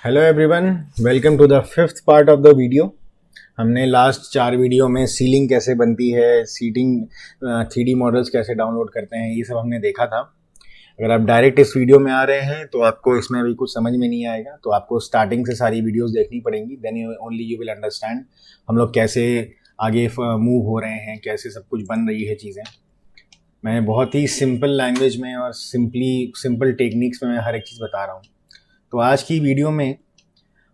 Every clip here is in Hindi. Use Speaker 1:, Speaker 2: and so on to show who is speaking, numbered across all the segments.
Speaker 1: Hello everyone, welcome to the fifth part of the video. हमने लास्ट 4 वीडियो में सीलिंग कैसे बनती है, सीटिंग 3D मॉडल्स कैसे डाउनलोड करते हैं, ये सब हमने देखा था। अगर आप डायरेक्ट इस वीडियो में आ रहे हैं तो आपको इसमें अभी कुछ समझ में नहीं आएगा, तो आपको स्टार्टिंग से सारी वीडियोस देखनी पड़ेंगी। Then only you will understand हम लोग कैसे आगे मूव हो रहे हैं, कैसे सब कुछ बन रही है चीज़ें। मैं बहुत ही सिंपल लैंग्वेज में और सिंपल टेक्निक्स में मैं हर एक चीज़ बता रहा हूँ। तो आज की वीडियो में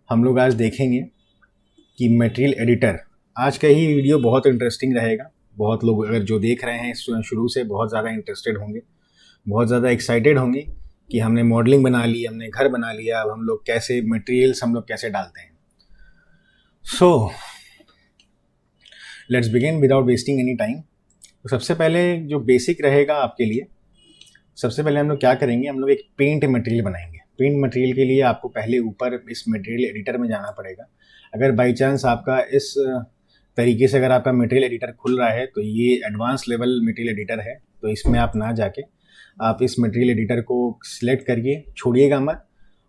Speaker 1: हम लोग आज देखेंगे कि मटेरियल एडिटर। आज का ही वीडियो बहुत इंटरेस्टिंग रहेगा। बहुत लोग अगर जो देख रहे हैं शुरू से बहुत ज़्यादा इंटरेस्टेड होंगे, बहुत ज़्यादा एक्साइटेड होंगे कि हमने मॉडलिंग बना ली, हमने घर बना लिया, अब हम लोग कैसे मटेरियल्स हम लोग कैसे डालते हैं। So let's begin without wasting any time. तो सबसे पहले जो बेसिक रहेगा आपके लिए, सबसे पहले हम लोग क्या करेंगे, हम लोग एक पेंट मटेरियल बनाएंगे। पेंट मटेरियल के लिए आपको पहले ऊपर इस मटेरियल एडिटर में जाना पड़ेगा। अगर बाई चांस आपका इस तरीके से अगर आपका मटेरियल एडिटर खुल रहा है तो ये एडवांस लेवल मटेरियल एडिटर है, तो इसमें आप ना जाके आप इस मटेरियल एडिटर को सिलेक्ट करिए, छोड़िएगा मत।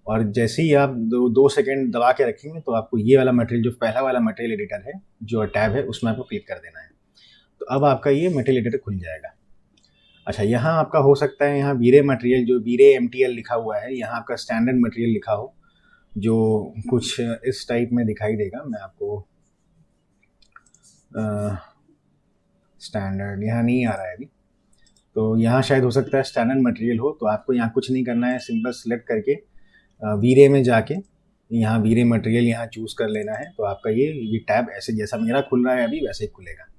Speaker 1: और जैसे ही आप दो सेकेंड दबा के रखेंगे तो आपको ये वाला मटेरियल, जो पहला वाला मटेरियल एडिटर है, जो टैब है, उसमें आपको क्लिक कर देना है। तो अब आपका ये मटेरियल एडिटर खुल जाएगा। अच्छा, यहाँ आपका हो सकता है, यहाँ वीरे मटेरियल, जो वीरे MTL लिखा हुआ है, यहाँ आपका स्टैंडर्ड मटेरियल लिखा हो, जो कुछ इस टाइप में दिखाई देगा। मैं आपको स्टैंडर्ड यहाँ नहीं आ रहा है अभी, तो यहाँ शायद हो सकता है स्टैंडर्ड मटेरियल हो। तो आपको यहाँ कुछ नहीं करना है, सिंपल सेलेक्ट करके वीरे में जाके यहाँ वीरे मटेरियल यहाँ चूज़ कर लेना है। तो आपका ये टैब ऐसे जैसा मेरा खुल रहा है अभी वैसे ही खुलेगा।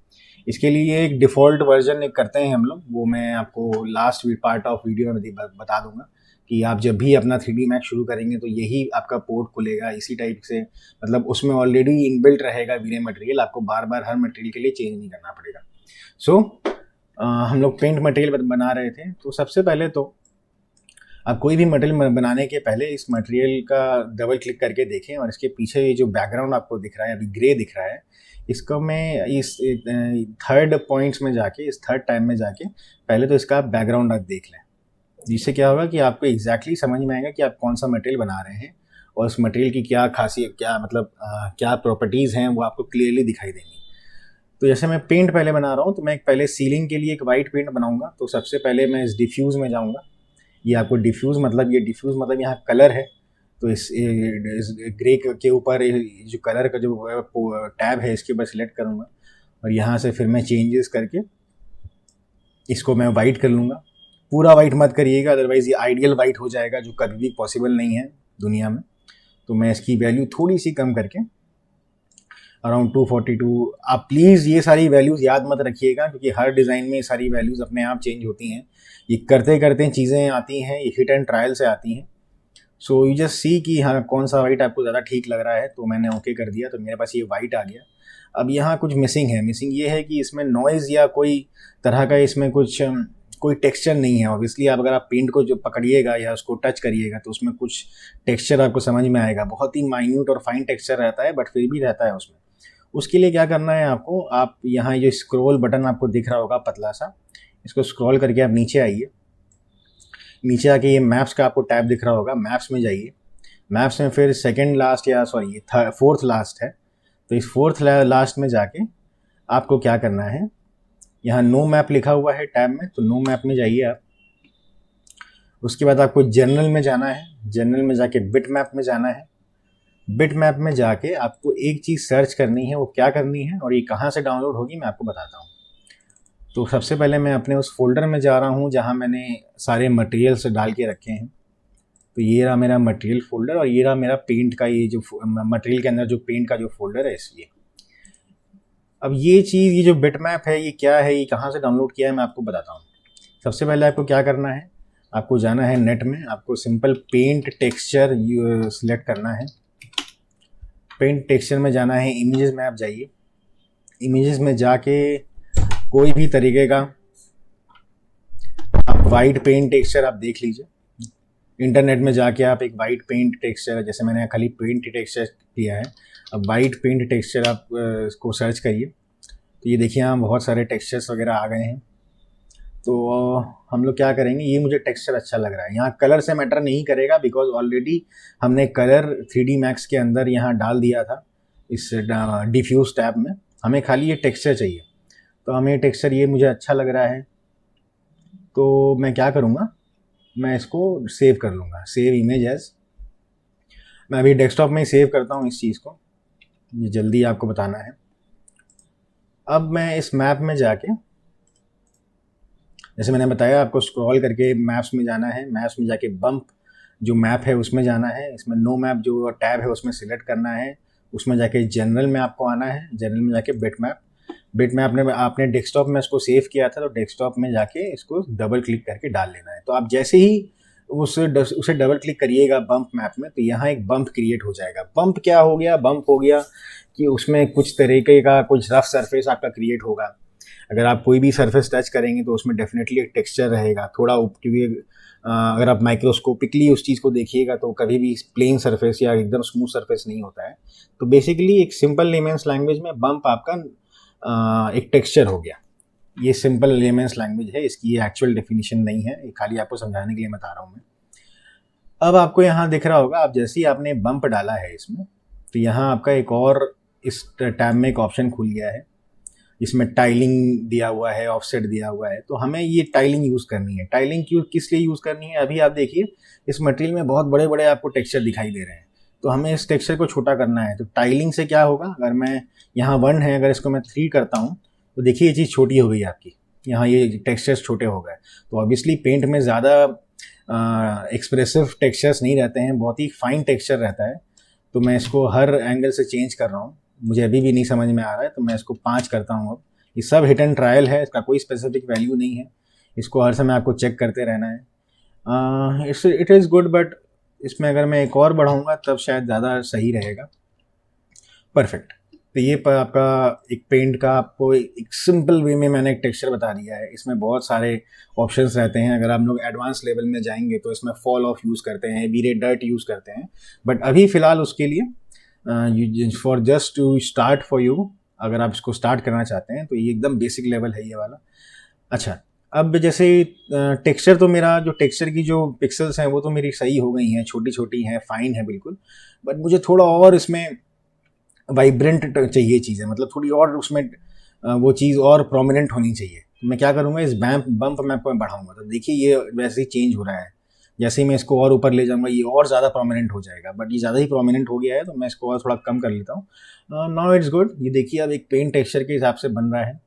Speaker 1: इसके लिए एक डिफ़ॉल्ट वर्जन एक करते हैं हम लोग, वो मैं आपको लास्ट पार्ट ऑफ वीडियो में बता दूंगा कि आप जब भी अपना 3D मैक्स शुरू करेंगे तो यही आपका पोर्ट खुलेगा इसी टाइप से। मतलब उसमें ऑलरेडी इनबिल्ट रहेगा वीरे मटेरियल, आपको बार बार हर मटेरियल के लिए चेंज नहीं करना पड़ेगा। सो हम लोग पेंट मटेरियल बना रहे थे। तो सबसे पहले तो आप कोई भी मटेरियल बनाने के पहले इस मटेरियल का डबल क्लिक करके देखें, और इसके पीछे ये जो बैकग्राउंड आपको दिख रहा है अभी ग्रे दिख रहा है, इसको मैं इस थर्ड पॉइंट्स में जाके, इस थर्ड टाइम में जाके पहले तो इसका बैकग्राउंड आप देख लें। जिससे क्या होगा कि आपको एग्जैक्टली समझ में आएगा कि आप कौन सा मटेरियल बना रहे हैं और उस मटेरियल की क्या खासियत, क्या मतलब क्या प्रॉपर्टीज़ हैं, वो आपको क्लियरली दिखाई देंगी। तो जैसे मैं पेंट पहले बना रहा हूँ, तो मैं पहले सीलिंग के लिए एक वाइट पेंट बनाऊंगा। तो सबसे पहले मैं इस डिफ्यूज़ में जाऊँगा। ये आपको डिफ्यूज़ मतलब यहाँ कलर है। तो इस ग्रे के ऊपर जो कलर का जो टैब है, इसके ऊपर सिलेक्ट करूँगा और यहाँ से फिर मैं चेंजेस करके इसको मैं वाइट कर लूँगा। पूरा वाइट मत करिएगा, अदरवाइज़ ये आइडियल वाइट हो जाएगा, जो कभी भी पॉसिबल नहीं है दुनिया में। तो मैं इसकी वैल्यू थोड़ी सी कम करके अराउंड 242। आप प्लीज़ ये सारी वैल्यूज़ याद मत रखिएगा, क्योंकि हर डिज़ाइन में ये सारी वैल्यूज़ अपने आप चेंज होती हैं। ये करते करते चीज़ें आती हैं, ये हिट एंड ट्रायल से आती हैं। सो यू जस्ट सी कि हाँ कौन सा वाइट आपको ज़्यादा ठीक लग रहा है। तो मैंने ओके कर दिया, तो मेरे पास ये वाइट आ गया। अब यहाँ कुछ मिसिंग है। मिसिंग ये है कि इसमें नॉइज़ या कोई तरह का इसमें कुछ कोई टेक्सचर नहीं है। ऑब्वियसली आप अगर आप पेंट को जो पकड़िएगा या उसको टच करिएगा तो उसमें कुछ टेक्सचर आपको समझ में आएगा। बहुत ही माइन्यूट और फाइन टेक्सचर रहता है, बट फिर भी रहता है उसमें। उसके लिए क्या करना है आपको, आप यहाँ जो स्क्रॉल बटन आपको दिख रहा होगा पतला सा, इसको स्क्रॉल करके आप नीचे आइए। नीचे आके ये मैप्स का आपको टैब दिख रहा होगा, मैप्स में जाइए। मैप्स में फिर सेकंड लास्ट या सॉरी ये फोर्थ लास्ट है, तो इस फोर्थ लास्ट में जाके आपको क्या करना है, यहाँ नो मैप लिखा हुआ है टैब में, तो नो मैप में जाइए आप। उसके बाद आपको जनरल में जाना है, जनरल में जाके बिट मैप में जाना है। बिट मैप में जाके आपको एक चीज़ सर्च करनी है, वो क्या करनी है और ये कहाँ से डाउनलोड होगी मैं आपको बताता हूँ। तो सबसे पहले मैं अपने उस फोल्डर में जा रहा हूँ जहाँ मैंने सारे मटेरियल्स डाल के रखे हैं। तो ये रहा मेरा मटेरियल फोल्डर, और ये रहा मेरा पेंट का, ये जो मटेरियल के अंदर जो पेंट का जो फोल्डर है इसलिए। अब ये चीज़, ये जो बिट मैप है, ये क्या है, ये कहाँ से डाउनलोड किया है मैं आपको बताता हूँ। सबसे पहले आपको क्या करना है, आपको जाना है नेट में, आपको सिंपल पेंट टेक्सचर सिलेक्ट करना है। पेंट टेक्सचर में जाना है, इमेजेस में आप जाइए। इमेजेस में जाके कोई भी तरीके का आप वाइट पेंट टेक्सचर आप देख लीजिए। इंटरनेट में जाके आप एक वाइट पेंट टेक्सचर, जैसे मैंने खाली पेंट टेक्सचर किया है, अब वाइट पेंट टेक्सचर आप इसको सर्च करिए। तो ये देखिए यहाँ बहुत सारे टेक्सचर्स वगैरह आ गए हैं। तो हम लोग क्या करेंगे, ये मुझे टेक्सचर अच्छा लग रहा है, यहाँ कलर से मैटर नहीं करेगा बिकॉज ऑलरेडी हमने कलर 3D Max के अंदर यहाँ डाल दिया था इस डिफ्यूज टैब में। हमें खाली ये टेक्सचर चाहिए, तो हमें ये टेक्सचर ये मुझे अच्छा लग रहा है, तो मैं क्या करूँगा, मैं इसको सेव कर लूँगा, सेव इमेज एज। मैं अभी डेस्कटॉप में ही सेव करता हूँ इस चीज़ को, ये जल्दी आपको बताना है। अब मैं इस मैप में जाके, जैसे मैंने बताया आपको स्क्रॉल करके मैप्स में जाना है, मैप्स में जाके बम्प जो मैप है उसमें जाना है, इसमें नो मैप जो टैब है उसमें सिलेक्ट करना है, उसमें जाके जनरल में आपको आना है, जनरल में जाके बिट मैप ने आपने डेस्कटॉप में इसको सेव किया था, तो डेस्कटॉप में जाके इसको डबल क्लिक करके डाल लेना है। तो आप जैसे ही उसे डबल क्लिक करिएगा बम्प मैप में, तो यहाँ एक बम्प क्रिएट हो जाएगा। बम्प क्या हो गया, बम्प हो गया कि उसमें कुछ तरीके का कुछ रफ सरफेस आपका क्रिएट होगा। अगर आप कोई भी सरफेस टच करेंगे तो उसमें डेफिनेटली एक टेक्सचर रहेगा थोड़ा, क्योंकि अगर आप माइक्रोस्कोपिकली उस चीज़ को देखिएगा तो कभी भी प्लेन सरफेस या एकदम स्मूथ सरफेस नहीं होता है। तो बेसिकली एक सिंपल लेमेंस लैंग्वेज में बम्प आपका एक टेक्सचर हो गया। ये सिंपल लेमेंस लैंग्वेज है, इसकी ये एक्चुअल डेफिनेशन नहीं है, ये खाली आपको समझाने के लिए बता रहा हूँ मैं। अब आपको यहाँ दिख रहा होगा, आप जैसे ही आपने बम्प डाला है इसमें, तो यहाँ आपका एक और इस टैब में एक ऑप्शन खुल गया है, इसमें टाइलिंग दिया हुआ है, ऑफसेट दिया हुआ है। तो हमें ये टाइलिंग यूज़ करनी है। टाइलिंग क्यों, किस लिए यूज़ करनी है, अभी आप देखिए इस मटेरियल में बहुत बड़े बड़े आपको टेक्सचर दिखाई दे रहे हैं, तो हमें इस टेक्सचर को छोटा करना है। तो टाइलिंग से क्या होगा, अगर मैं यहाँ 1 है, अगर इसको मैं 3 करता हूँ तो देखिए ये चीज़ छोटी हो गई आपकी, यहाँ ये टेक्सचर्स छोटे हो गए। तो ऑब्वियसली पेंट में ज़्यादा एक्सप्रेसिव टेक्सचर्स नहीं रहते हैं, बहुत ही फाइन टेक्सचर रहता है। तो मैं इसको हर एंगल से चेंज कर रहा हूँ, मुझे अभी भी नहीं समझ में आ रहा है, तो मैं इसको 5 करता हूँ। अब ये सब हिट एंड ट्रायल है, इसका कोई स्पेसिफिक वैल्यू नहीं है, इसको हर समय आपको चेक करते रहना है। इट इज़ गुड, बट इसमें अगर मैं एक और बढ़ाऊँगा तब शायद ज़्यादा सही रहेगा। परफेक्ट। तो ये पर आपका एक पेंट का आपको एक सिंपल वे में मैंने एक टेक्सचर बता दिया है। इसमें बहुत सारे ऑप्शंस रहते हैं, अगर आप लोग एडवांस लेवल में जाएंगे तो इसमें फॉल ऑफ यूज़ करते हैं, वीरे डर्ट यूज़ करते हैं, बट अभी फ़िलहाल उसके लिए for just to start for you, अगर आप इसको स्टार्ट करना चाहते हैं तो ये एकदम बेसिक लेवल है ये वाला। अच्छा, अब जैसे टेक्सचर, तो मेरा जो टेक्सचर की जो पिक्सल्स हैं वो तो मेरी सही हो गई हैं, छोटी छोटी हैं, फाइन है बिल्कुल, बट मुझे थोड़ा और इसमें वाइब्रेंट चाहिए चीज़ें, मतलब थोड़ी और उसमें वो चीज़ और प्रोमिनेंट होनी चाहिए। तो मैं क्या करूँगा, इस बम्प मैप को मैं बढ़ाऊँगा, तो देखिए ये वैसे ही चेंज हो रहा है। जैसे ही मैं इसको और ऊपर ले जाऊँगा ये और ज़्यादा प्रोमिनेंट हो जाएगा, बट ये ज़्यादा ही प्रोमिनेंट हो गया है, तो मैं इसको और थोड़ा कम कर लेता हूँ। Now it's good. ये देखिए अब एक पेंट टेक्सचर के हिसाब से बन रहा है।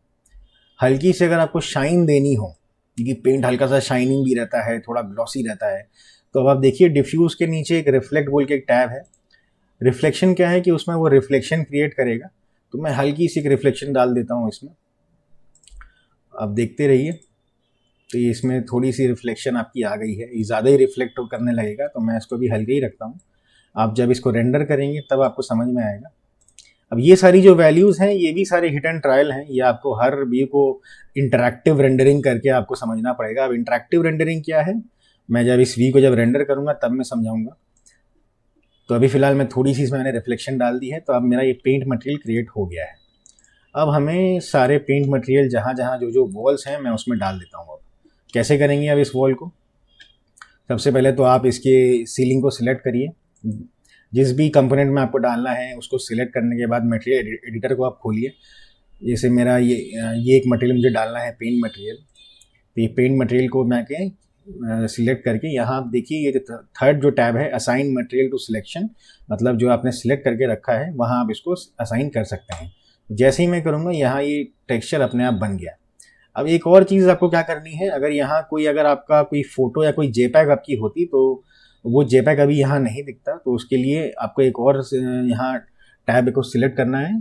Speaker 1: हल्की से अगर आपको शाइन देनी हो, क्योंकि पेंट हल्का सा शाइनिंग भी रहता है, थोड़ा ग्लॉसी रहता है, तो अब आप देखिए डिफ्यूज़ के नीचे एक रिफ्लेक्ट बोल के एक टैब है। रिफ्लेक्शन क्या है कि उसमें वो रिफ्लेक्शन क्रिएट करेगा, तो मैं हल्की सी एक रिफ्लेक्शन डाल देता हूँ इसमें, आप देखते रहिए। तो ये इसमें थोड़ी सी रिफ्लेक्शन आपकी आ गई है, ये ज़्यादा ही रिफ्लेक्ट करने लगेगा, तो मैं इसको भी हल्के ही रखता हूँ। आप जब इसको रेंडर करेंगे तब आपको समझ में आएगा। अब ये सारी जो वैल्यूज़ हैं ये भी सारे हिट एंड ट्रायल हैं, ये आपको हर व्यू को इंटरैक्टिव रेंडरिंग करके आपको समझना पड़ेगा। अब इंटरैक्टिव रेंडरिंग क्या है, मैं जब इस व्यू को जब रेंडर करूँगा तब मैं समझाऊँगा। तो अभी फ़िलहाल मैं थोड़ी सी इसमें मैंने रिफ्लेक्शन डाल दी है, तो अब मेरा ये पेंट मटेरियल क्रिएट हो गया है। अब हमें सारे पेंट मटेरियल जहाँ जहाँ जो जो वॉल्स हैं मैं उसमें डाल देता हूँ। अब कैसे करेंगे, अब इस वॉल को सबसे पहले तो आप इसके सीलिंग को सिलेक्ट करिए, जिस भी कंपोनेंट में आपको डालना है उसको सिलेक्ट करने के बाद मटेरियल एडिटर को आप खोलिए। जैसे मेरा ये एक मटेरियल मुझे डालना है पेंट मटेरियल, तो ये पेंट मटेरियल को मैं के सिलेक्ट करके यहाँ आप देखिए ये थर्ड जो टैब है असाइन मटेरियल टू सिलेक्शन, मतलब जो आपने सिलेक्ट करके रखा है वहाँ आप इसको असाइन कर सकते हैं। जैसे ही मैं करूँगा यहाँ ये टेक्सचर अपने आप बन गया। अब एक और चीज़ आपको क्या करनी है, अगर यहाँ अगर आपका कोई फ़ोटो या कोई जेपैग आपकी होती तो वो जेपैग अभी यहाँ नहीं दिखता, तो उसके लिए आपको एक और यहाँ टैब को सिलेक्ट करना है,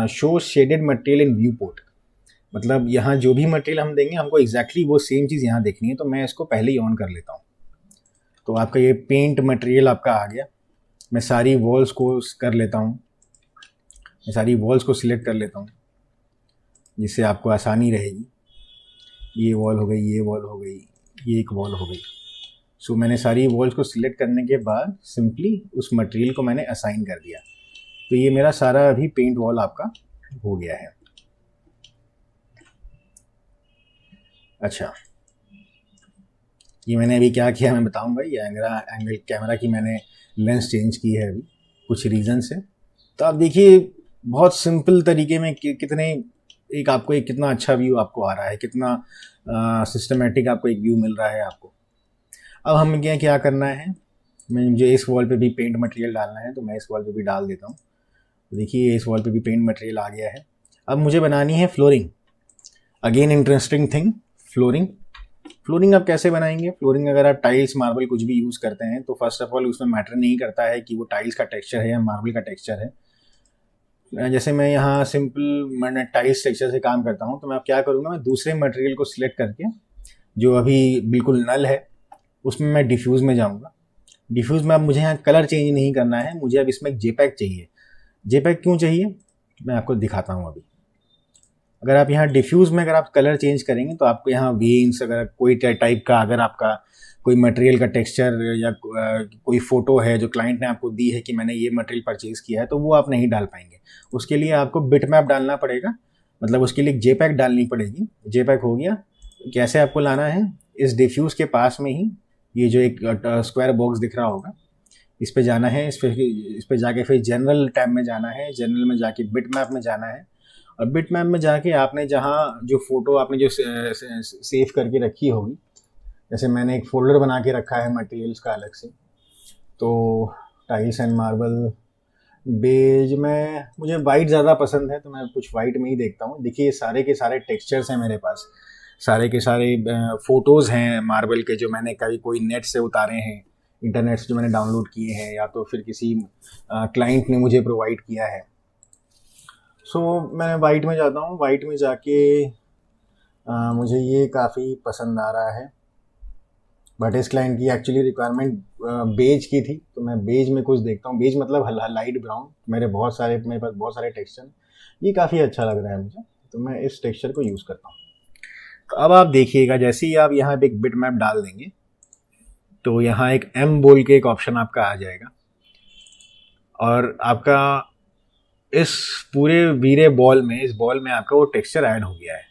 Speaker 1: show shaded material in view port. मतलब यहाँ जो भी मटेरियल हम देंगे हमको एग्जैक्टली वो सेम चीज़ यहाँ देखनी है, तो मैं इसको पहले ही ऑन कर लेता हूँ। तो आपका ये पेंट मटेरियल आपका आ गया। मैं सारी वॉल्स को कर लेता हूँ, मैं सारी वॉल्स को सिलेक्ट कर लेता हूँ जिससे आपको आसानी रहेगी। ये वॉल हो गई, ये वॉल हो गई, ये एक वॉल हो गई। सो मैंने सारी वॉल्स को सिलेक्ट करने के बाद सिंपली उस मटेरियल को मैंने असाइन कर दिया, तो ये मेरा सारा अभी पेंट वॉल आपका हो गया है। अच्छा, ये मैंने अभी क्या किया मैं बताऊंगा। ये एंगल कैमरा की मैंने लेंस चेंज की है अभी कुछ रीज़न से। तो आप देखिए बहुत सिंपल तरीके में कितने एक आपको एक कितना अच्छा व्यू आपको आ रहा है, कितना सिस्टमेटिक आपको एक व्यू मिल रहा है आपको। अब हमें क्या क्या करना है, मुझे इस वॉल पे भी पेंट मटेरियल डालना है, तो मैं इस वॉल पे भी डाल देता हूँ। देखिए इस वॉल पे भी पेंट मटेरियल आ गया है। अब मुझे बनानी है flooring. Again interesting thing, flooring. Flooring आप कैसे बनाएंगे? फ्लोरिंग अगर आप टाइल्स मार्बल कुछ भी यूज़ करते हैं तो फर्स्ट ऑफ ऑल उसमें मैटर नहीं करता है कि वो टाइल्स का टेक्सचर है या मार्बल का टेक्सचर है। जैसे मैं यहाँ सिंपल मैंने टाइल्स टेक्सचर से काम करता हूँ, तो मैं अब क्या करूँगा, मैं दूसरे मटेरियल को सिलेक्ट करके जो अभी बिल्कुल नल है उसमें मैं डिफ्यूज़ में जाऊँगा। डिफ्यूज़ में अब मुझे यहाँ कलर चेंज नहीं करना है, मुझे अब इसमें एक जेपैक चाहिए। जेपैक क्यों चाहिए मैं आपको दिखाता हूँ अभी। अगर आप यहाँ डिफ्यूज़ में अगर आप कलर चेंज करेंगे तो आपको यहाँ वेन्स, अगर कोई टाइप का अगर आपका कोई मटेरियल का टेक्सचर या कोई फ़ोटो है जो क्लाइंट ने आपको दी है कि मैंने ये मटेरियल परचेज़ किया है, तो वो आप नहीं डाल पाएंगे। उसके लिए आपको बिटमैप डालना पड़ेगा, मतलब उसके लिए जेपैक डालनी पड़ेगी। जेपैक हो गया। कैसे आपको लाना है, इस डिफ्यूज़ के पास में ही ये जो एक स्क्वायर बॉक्स दिख रहा होगा, इस पे जाना है। इस पे जाके फिर जनरल टैब में जाना है। जनरल में जाके बिटमैप में जाना है, और बिटमैप में जाके आपने जहाँ जो फ़ोटो आपने जो सेव करके रखी होगी, जैसे मैंने एक फ़ोल्डर बना के रखा है मटेरियल्स का अलग से, तो टाइल्स एंड मार्बल बेज में मुझे वाइट ज़्यादा पसंद है, तो मैं कुछ वाइट में ही देखता हूँ। देखिए सारे के सारे टेक्सचर्स हैं मेरे पास, सारे के सारे फ़ोटोज़ हैं मार्बल के जो मैंने कभी कोई नेट से उतारे हैं, इंटरनेट से जो मैंने डाउनलोड किए हैं, या तो फिर किसी क्लाइंट ने मुझे प्रोवाइड किया है। सो मैं वाइट में जाता हूँ। वाइट में जाके मुझे ये काफ़ी पसंद आ रहा है, बट इस क्लाइंट की एक्चुअली रिक्वायरमेंट बेज की थी, तो मैं बेज में कुछ देखता हूँ। बेज मतलब लाइट ब्राउन। मेरे पास बहुत सारे टेक्सचर, ये काफ़ी अच्छा लग रहा है मुझे, तो मैं इस टेक्सचर को यूज़ करता हूँ। तो अब आप देखिएगा जैसे ही आप यहाँ पे एक बिट मैप डाल देंगे तो यहाँ एक एम बोल के एक ऑप्शन आपका आ जाएगा, और आपका इस पूरे वीरे बॉल में, इस बॉल में आपका वो टेक्सचर ऐड हो गया है।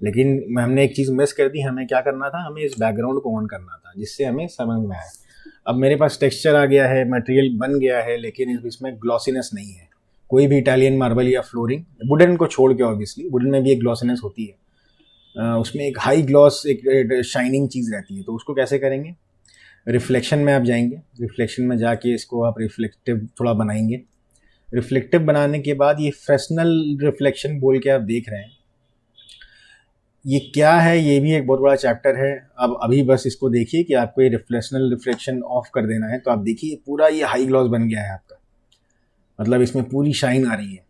Speaker 1: लेकिन हमने एक चीज़ मिस कर दी। हमें क्या करना था, हमें इस बैकग्राउंड को ऑन करना था, जिससे हमें समझ में आए। अब मेरे पास टेक्सचर आ गया है, मटेरियल बन गया है, लेकिन इसमें ग्लॉसीनेस नहीं है। कोई भी इटालियन मार्बल या फ्लोरिंग, वुडन को छोड़ के, ऑब्वियसली वुडन में भी एक ग्लॉसीनेस होती है, उसमें एक हाई ग्लॉस एक शाइनिंग चीज़ रहती है। तो उसको कैसे करेंगे, रिफ्लेक्शन में आप जाएंगे। रिफ्लेक्शन में जाके इसको आप रिफ्लेक्टिव थोड़ा बनाएंगे। रिफ्लेक्टिव बनाने के बाद ये फ्रेस्नल रिफ्लेक्शन बोल के आप देख रहे हैं, ये क्या है, ये भी एक बहुत बड़ा चैप्टर है। अब अभी बस इसको देखिए कि आपको ये रिफ्लेक्शनल रिफ्लेक्शन ऑफ कर देना है। तो आप देखिए पूरा ये हाई ग्लॉस बन गया है आपका, मतलब इसमें पूरी शाइन आ रही है।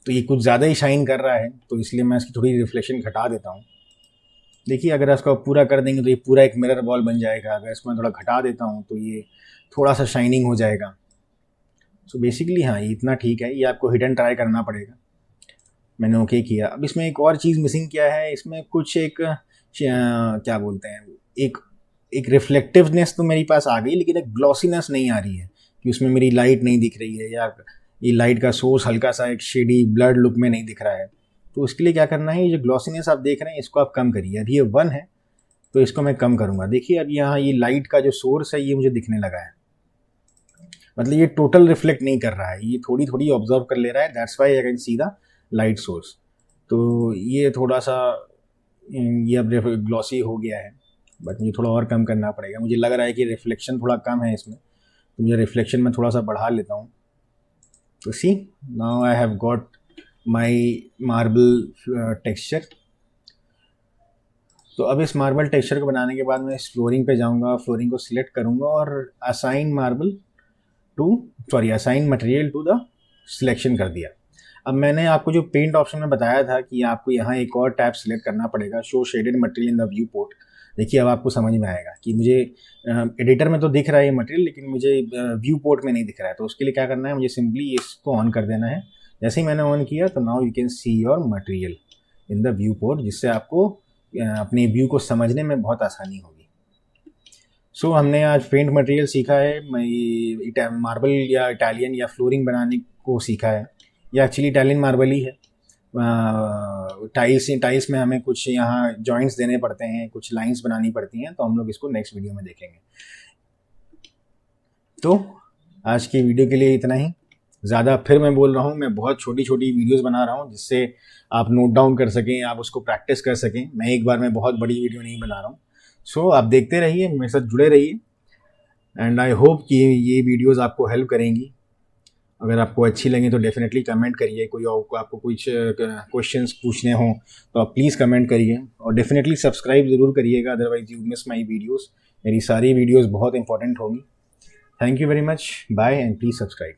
Speaker 1: तो ये कुछ ज़्यादा ही शाइन कर रहा है, तो इसलिए मैं इसकी थोड़ी रिफ्लेक्शन घटा देता हूँ। देखिए अगर इसको पूरा कर देंगे तो ये पूरा एक मिरर बॉल बन जाएगा। अगर इसको मैं थोड़ा घटा देता हूँ तो ये थोड़ा सा शाइनिंग हो जाएगा। सो बेसिकली हाँ, ये इतना ठीक है। ये आपको हिडन ट्राई करना पड़ेगा। मैंने ओके किया। अब इसमें एक और चीज़ मिसिंग क्या है, इसमें कुछ एक क्या बोलते हैं, एक एक रिफ्लेक्टिवनेस तो मेरे पास आ गई, लेकिन एक ग्लॉसीनेस नहीं आ रही है कि उसमें मेरी लाइट नहीं दिख रही है, या ये लाइट का सोर्स हल्का सा एक शेडी ब्लड लुक में नहीं दिख रहा है। तो उसके लिए क्या करना है, ये जो ग्लॉसीनेस आप देख रहे हैं इसको आप कम करिए। अभी ये 1 है तो इसको मैं कम करूँगा। देखिए अब यहाँ ये लाइट का जो सोर्स है ये मुझे दिखने लगा है, मतलब ये टोटल रिफ्लेक्ट नहीं कर रहा है, ये थोड़ी थोड़ी ऑब्जर्व कर ले रहा है। That's why I can see the light source. तो ये थोड़ा सा ये अब ग्लॉसी हो गया है, बट मुझे थोड़ा और कम करना पड़ेगा। मुझे लग रहा है कि रिफ्लेक्शन थोड़ा कम है इसमें, तो मुझे रिफ्लेक्शन में थोड़ा सा बढ़ा लेता हूँ। तो see now I have got my marble texture. तो अब इस मार्बल टेक्सचर को बनाने के बाद मैं इस फ्लोरिंग पे जाऊँगा, फ्लोरिंग को सिलेक्ट करूँगा और assign assign material to the selection कर दिया। अब मैंने आपको जो पेंट ऑप्शन में बताया था कि आपको यहाँ एक और टैब सिलेक्ट करना पड़ेगा, show shaded material in the view port. देखिए अब आपको समझ में आएगा कि मुझे एडिटर में तो दिख रहा है ये मटेरियल, लेकिन मुझे व्यू पोर्ट में नहीं दिख रहा है। तो उसके लिए क्या करना है, मुझे सिंपली इसको ऑन कर देना है। जैसे ही मैंने ऑन किया तो now you can see your material in the view port, जिससे आपको अपने व्यू को समझने में बहुत आसानी होगी। सो हमने आज पेंट मटेरियल सीखा है, मार्बल या इटालियन या फ्लोरिंग बनाने को सीखा है। या एक्चुअली इटालियन मार्बल ही है, टाइल्स में हमें कुछ यहाँ जॉइंट्स देने पड़ते हैं, कुछ लाइंस बनानी पड़ती हैं, तो हम लोग इसको नेक्स्ट वीडियो में देखेंगे। तो आज की वीडियो के लिए इतना ही। ज़्यादा फिर मैं बोल रहा हूँ, मैं बहुत छोटी छोटी वीडियोस बना रहा हूँ जिससे आप नोट डाउन कर सकें, आप उसको प्रैक्टिस कर सकें। मैं एक बार में बहुत बड़ी वीडियो नहीं बना रहा हूँ। सो आप देखते रहिए, मेरे साथ जुड़े रहिए, एंड आई होप कि ये वीडियोस आपको हेल्प करेंगी। अगर आपको अच्छी लगी तो डेफिनेटली कमेंट करिए। कोई आपको कुछ क्वेश्चंस पूछने हों तो आप प्लीज़ कमेंट करिए, और डेफिनेटली सब्सक्राइब ज़रूर करिएगा, otherwise you miss my videos. मेरी सारी वीडियोज़ बहुत इंपॉर्टेंट होंगी। Thank you very much, bye, and please subscribe.